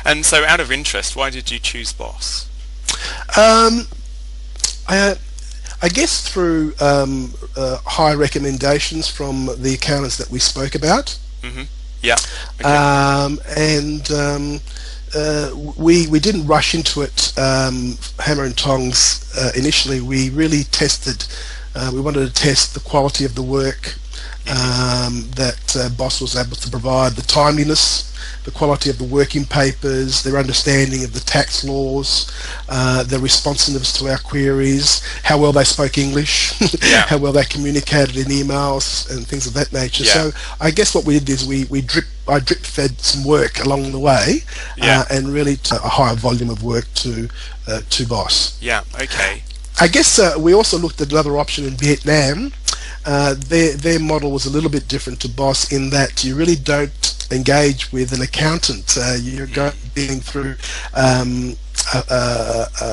And so, out of interest, why did you choose Boss? Um, I, I guess through high recommendations from the accountants that we spoke about. Hmm. Yeah. Okay. We didn't rush into it hammer and tongs initially. We really tested. We wanted to test the quality of the work that Boss was able to provide, the timeliness, the quality of the working papers, their understanding of the tax laws, their responsiveness to our queries, how well they spoke English, Yeah. how well they communicated in emails and things of that nature. Yeah. So I guess what we did is I drip fed some work along the way, Yeah. and really a higher volume of work to Boss. Yeah. Okay. I guess we also looked at another option in Vietnam. Their model was a little bit different to Boss in that you really don't engage with an accountant. You're going through,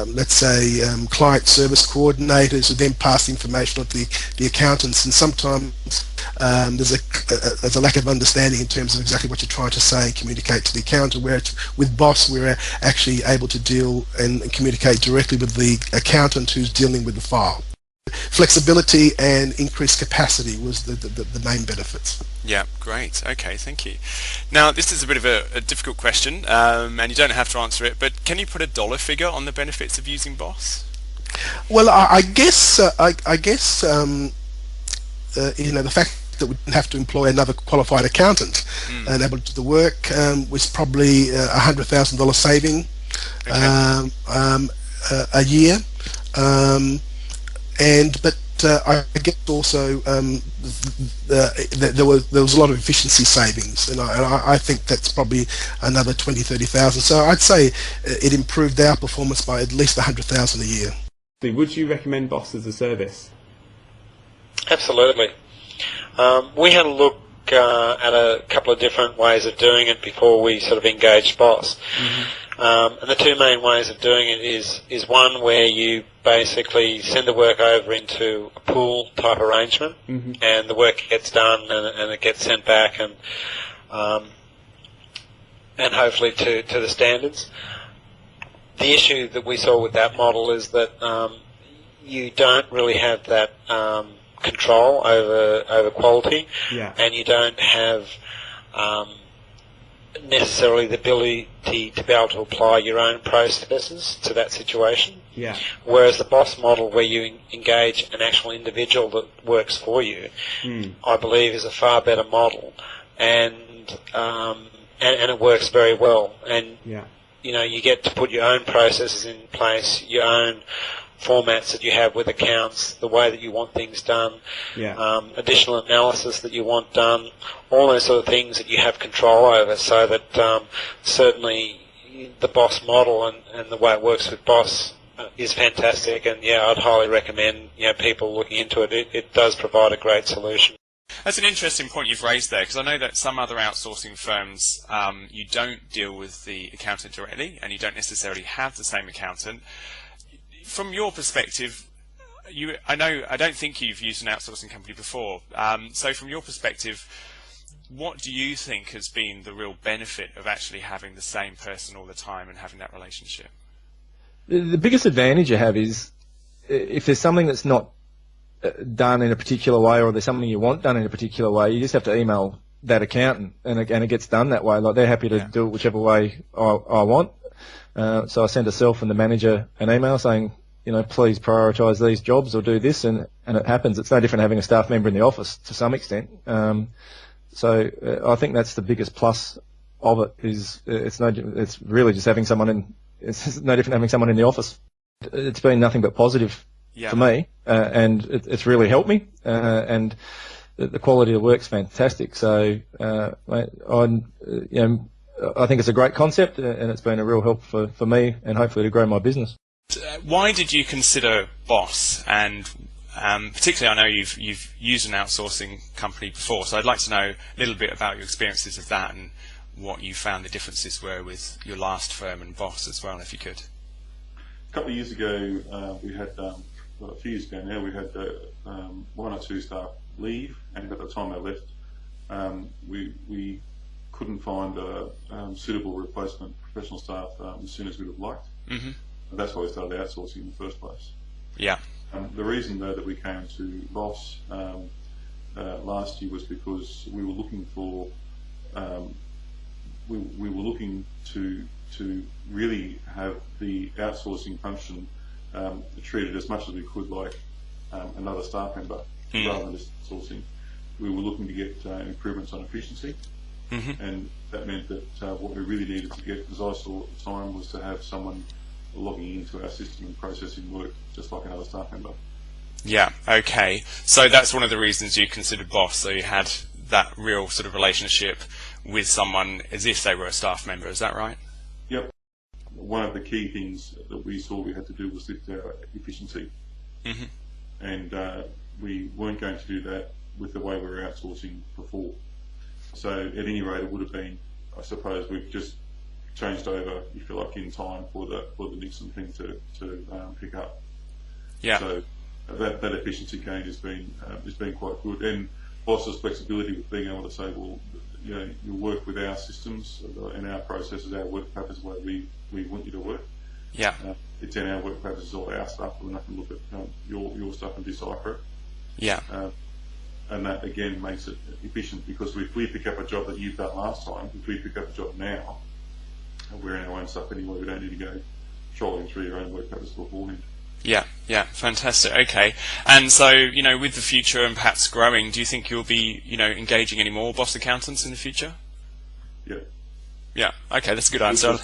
let's say, client service coordinators who then pass information on to the accountants, and sometimes there's a lack of understanding in terms of exactly what you're trying to say and communicate to the accountant, where with Boss we're actually able to deal and communicate directly with the accountant who's dealing with the file. Flexibility and increased capacity was the main benefits. Yeah, great. Okay, thank you. Now, this is a bit of a difficult question, and you don't have to answer it, but can you put a dollar figure on the benefits of using Boss? Well, I guess the fact that we didn't have to employ another qualified accountant and able to do the work was probably $100,000 saving a year. I guess also there was a lot of efficiency savings, and I think that's probably another 20-30,000. So I'd say it improved our performance by at least 100,000 a year. Would you recommend Boss as a service? Absolutely. We had a look at a couple of different ways of doing it before we sort of engaged Boss. And the two main ways of doing it is one where you basically send the work over into a pool type arrangement, and the work gets done and it gets sent back and hopefully to the standards. The issue that we saw with that model is that you don't really have that control over quality, and you don't have necessarily the ability to be able to apply your own processes to that situation. Whereas the Boss model, where you engage an actual individual that works for you, I believe is a far better model, and it works very well. And you get to put your own processes in place, your own formats that you have with accounts, the way that you want things done, additional analysis that you want done, all those sort of things that you have control over, so that certainly the Boss model and the way it works with Boss is fantastic, and I'd highly recommend people looking into it. It does provide a great solution. That's an interesting point you've raised there, because I know that some other outsourcing firms, you don't deal with the accountant directly, and you don't necessarily have the same accountant. From your perspective, I don't think you've used an outsourcing company before. So from your perspective, what do you think has been the real benefit of actually having the same person all the time and having that relationship? The biggest advantage you have is if there's something that's not done in a particular way, or there's something you want done in a particular way, you just have to email that accountant, and it gets done that way. Like, they're happy to do it whichever way I want. So I send myself and the manager an email saying, please prioritise these jobs or do this, and it happens. It's no different having a staff member in the office to some extent. So I think that's the biggest plus of it. It's really just having someone in. It's no different having someone in the office. It's been nothing but positive for me, and it's really helped me. And the quality of the work's fantastic. So I think it's a great concept, and it's been a real help for me and hopefully to grow my business. Why did you consider Boss? And particularly, I know you've used an outsourcing company before, so I'd like to know a little bit about your experiences of that and what you found the differences were with your last firm and Boss as well, if you could. A couple of years ago, we had, a few years ago now, we had one or two staff leave, and at the time they left, we couldn't find a suitable replacement professional staff as soon as we'd have liked. Mm-hmm. And that's why we started outsourcing in the first place. Yeah. The reason, though, that we came to Boss last year was because we were looking for we were looking to really have the outsourcing function treated as much as we could like another staff member, rather than just sourcing. We were looking to get improvements on efficiency, and that meant that what we really needed to get, as I saw at the time, was to have someone logging into our system and processing work just like another staff member. Yeah, okay. So that's one of the reasons you considered Boss, so you had that real sort of relationship with someone as if they were a staff member, is that right? Yep. One of the key things that we saw we had to do was lift our efficiency. And we weren't going to do that with the way we were outsourcing before. So at any rate, it would have been, I suppose, we've just changed over, if you like, in time for the Nixon thing to pick up. Yeah. So that efficiency gain has been quite good, and Boss's flexibility with being able to say, well, you know, you work with our systems and our processes, our work papers, the way we want you to work. Yeah. It's in our work papers, it's all our stuff. We're not going to look at your stuff and decipher it. Yeah. And that again makes it efficient, because if we pick up a job that you've done last time, if we pick up a job now, we're in our own stuff anyway. We don't need to go trolling through your own work papers beforehand. Yeah, yeah, fantastic. Okay, and so, you know, with the future and perhaps growing, do you think you'll be, you know, engaging any more boss accountants in the future? Yeah. Yeah. Okay, that's a good answer.